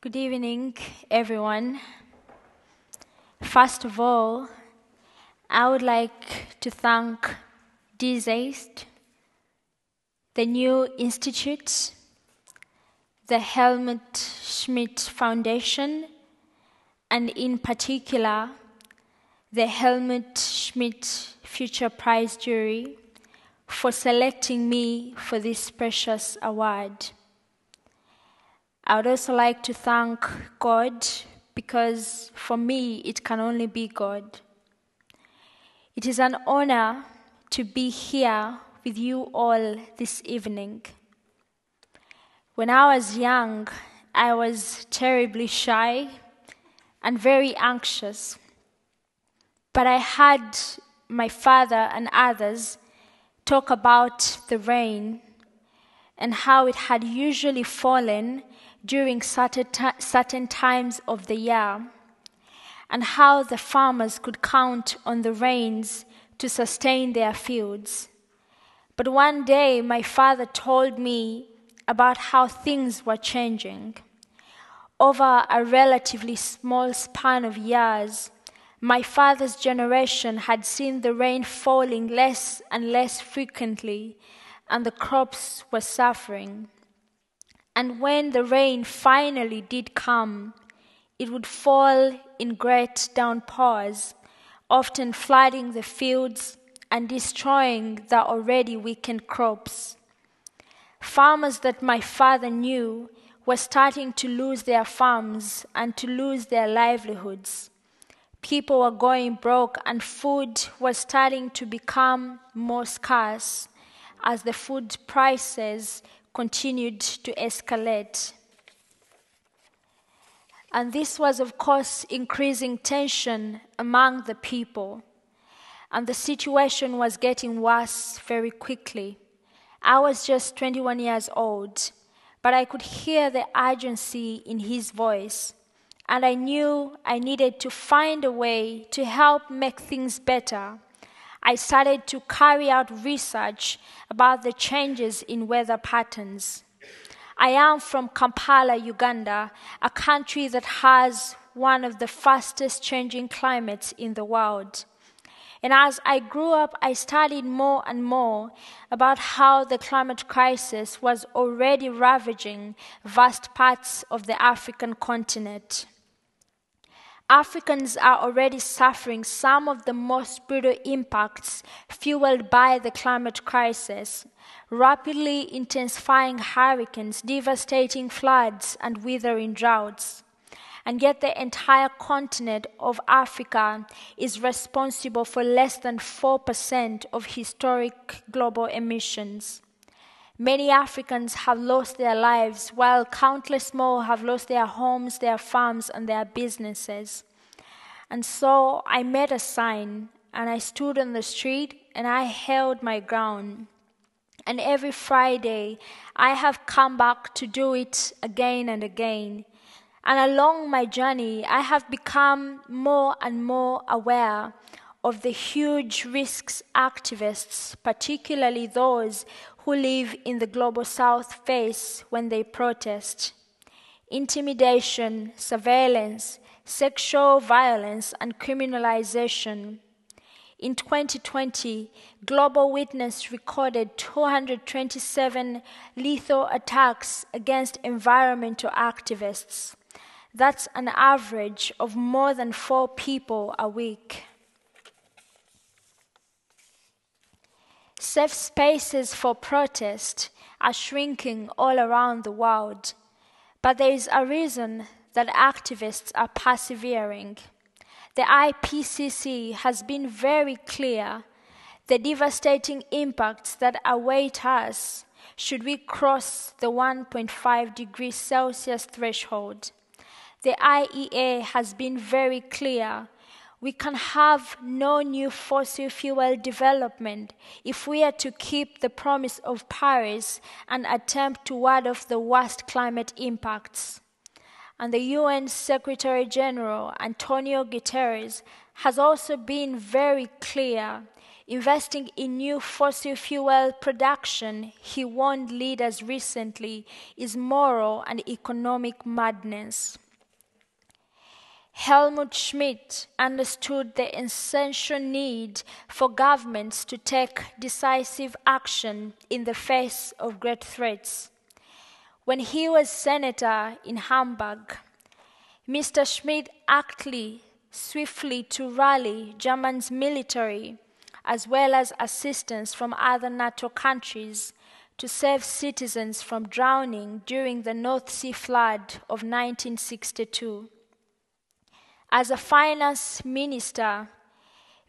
Good evening, everyone. First of all, I would like to thank DZAST, the New Institute, the Helmut-Schmidt Foundation, and in particular, the Helmut-Schmidt Future Prize jury for selecting me for this precious award. I would also like to thank God, because for me, it can only be God. It is an honor to be here with you all this evening. When I was young, I was terribly shy and very anxious. But I heard my father and others talk about the rain and how it had usually fallen during certain times of the year, and how the farmers could count on the rains to sustain their fields. But one day, my father told me about how things were changing. Over a relatively small span of years, my father's generation had seen the rain falling less and less frequently, and the crops were suffering. And when the rain finally did come, it would fall in great downpours, often flooding the fields and destroying the already weakened crops. Farmers that my father knew were starting to lose their farms and to lose their livelihoods. People were going broke, and food was starting to become more scarce as the food prices continued to escalate. And this was, of course, increasing tension among the people. And the situation was getting worse very quickly. I was just 21 years old, but I could hear the urgency in his voice. And I knew I needed to find a way to help make things better. I started to carry out research about the changes in weather patterns. I am from Kampala, Uganda, a country that has one of the fastest changing climates in the world. And as I grew up, I studied more and more about how the climate crisis was already ravaging vast parts of the African continent. Africans are already suffering some of the most brutal impacts fueled by the climate crisis, rapidly intensifying hurricanes, devastating floods, and withering droughts. And yet the entire continent of Africa is responsible for less than 4% of historic global emissions. Many Africans have lost their lives, while countless more have lost their homes, their farms, and their businesses. And so I made a sign, and I stood on the street, and I held my ground. And every Friday, I have come back to do it again and again. And along my journey, I have become more and more aware of the huge risks activists, particularly those who live in the global south, face when they protest. Intimidation, surveillance, sexual violence, and criminalization. In 2020, Global Witness recorded 227 lethal attacks against environmental activists. That's an average of more than 4 people a week. Safe spaces for protest are shrinking all around the world, but there is a reason that activists are persevering. The IPCC has been very clear: the devastating impacts that await us should we cross the 1.5 degrees Celsius threshold. The IEA has been very clear: we can have no new fossil fuel development if we are to keep the promise of Paris and attempt to ward off the worst climate impacts. And the UN Secretary General, Antonio Guterres, has also been very clear: investing in new fossil fuel production, he warned leaders recently, is moral and economic madness. Helmut-Schmidt understood the essential need for governments to take decisive action in the face of great threats. When he was senator in Hamburg, Mr. Schmidt acted swiftly to rally Germany's military, as well as assistance from other NATO countries, to save citizens from drowning during the North Sea flood of 1962. As a finance minister,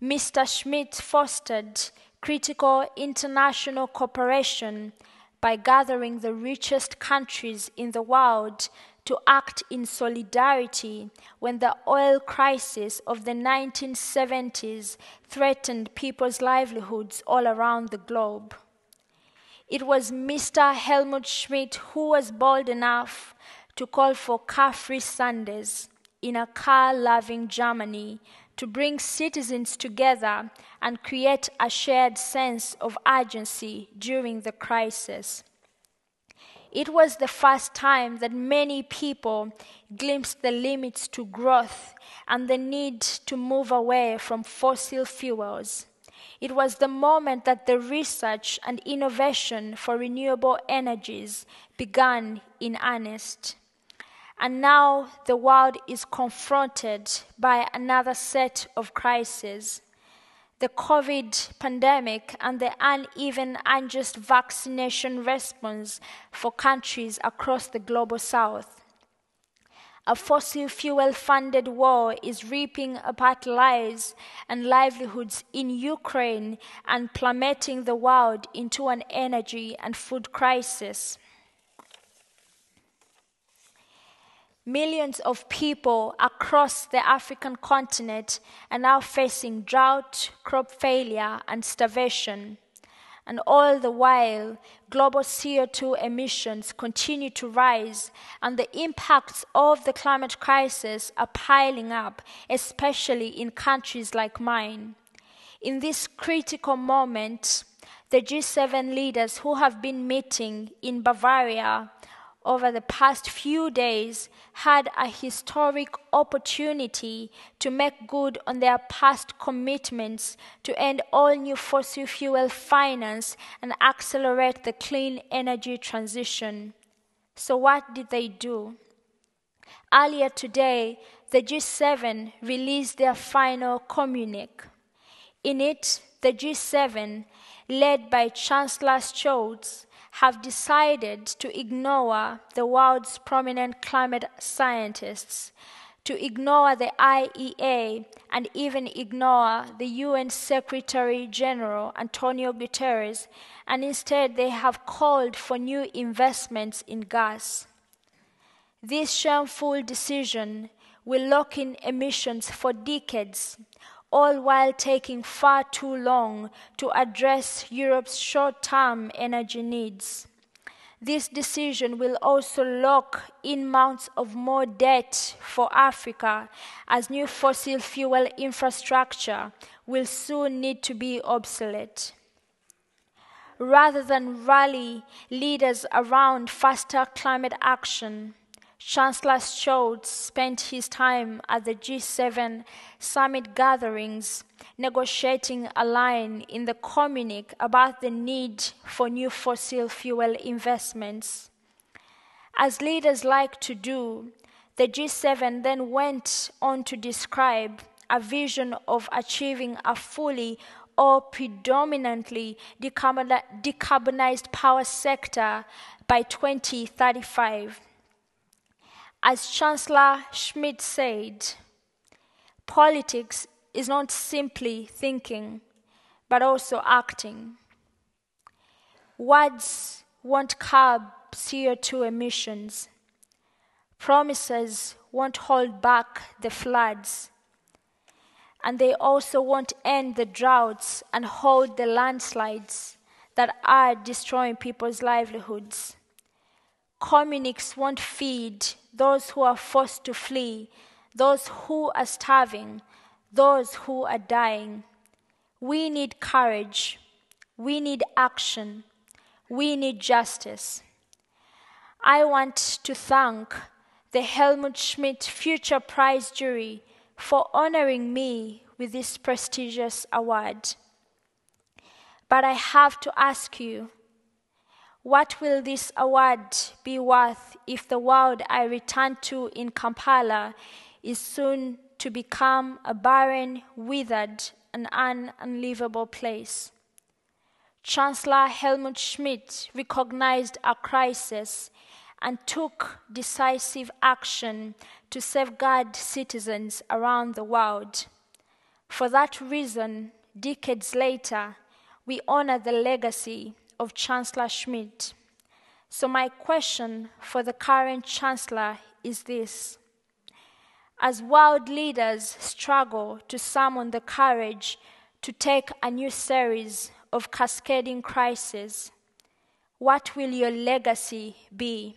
Mr. Schmidt fostered critical international cooperation by gathering the richest countries in the world to act in solidarity when the oil crisis of the 1970s threatened people's livelihoods all around the globe. It was Mr. Helmut Schmidt who was bold enough to call for car-free Sundays in a car-loving Germany to bring citizens together and create a shared sense of urgency during the crisis. It was the first time that many people glimpsed the limits to growth and the need to move away from fossil fuels. It was the moment that the research and innovation for renewable energies began in earnest. And now the world is confronted by another set of crises: the COVID pandemic and the uneven, unjust vaccination response for countries across the global south. A fossil fuel-funded war is ripping apart lives and livelihoods in Ukraine and plummeting the world into an energy and food crisis. Millions of people across the African continent are now facing drought, crop failure, and starvation. And all the while, global CO2 emissions continue to rise, and the impacts of the climate crisis are piling up, especially in countries like mine. In this critical moment, the G7 leaders who have been meeting in Bavaria over the past few days had a historic opportunity to make good on their past commitments to end all new fossil fuel finance and accelerate the clean energy transition. So what did they do? Earlier today, the G7 released their final communique. In it, the G7, led by Chancellor Scholz, have decided to ignore the world's prominent climate scientists, to ignore the IEA, and even ignore the UN Secretary General Antonio Guterres, and instead they have called for new investments in gas. This shameful decision will lock in emissions for decades, all while taking far too long to address Europe's short-term energy needs. This decision will also lock in mounts of more debt for Africa, as new fossil fuel infrastructure will soon need to be obsolete. Rather than rally leaders around faster climate action, Chancellor Scholz spent his time at the G7 summit gatherings negotiating a line in the communique about the need for new fossil fuel investments. As leaders like to do, the G7 then went on to describe a vision of achieving a fully or predominantly decarbonized power sector by 2035. As Chancellor Schmidt said, politics is not simply thinking, but also acting. Words won't curb CO2 emissions. Promises won't hold back the floods. And they also won't end the droughts and hold the landslides that are destroying people's livelihoods. Communiques won't feed those who are forced to flee, those who are starving, those who are dying. We need courage. We need action. We need justice. I want to thank the Helmut-Schmidt Future Prize jury for honoring me with this prestigious award. But I have to ask you, what will this award be worth if the world I return to in Kampala is soon to become a barren, withered, and unlivable place? Chancellor Helmut Schmidt recognized our crisis and took decisive action to safeguard citizens around the world. For that reason, decades later, we honor the legacy of Chancellor Schmidt. So my question for the current Chancellor is this: as world leaders struggle to summon the courage to take a new series of cascading crises, what will your legacy be?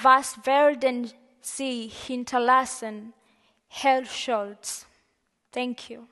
Was werden Sie hinterlassen, Herr Scholz? Thank you.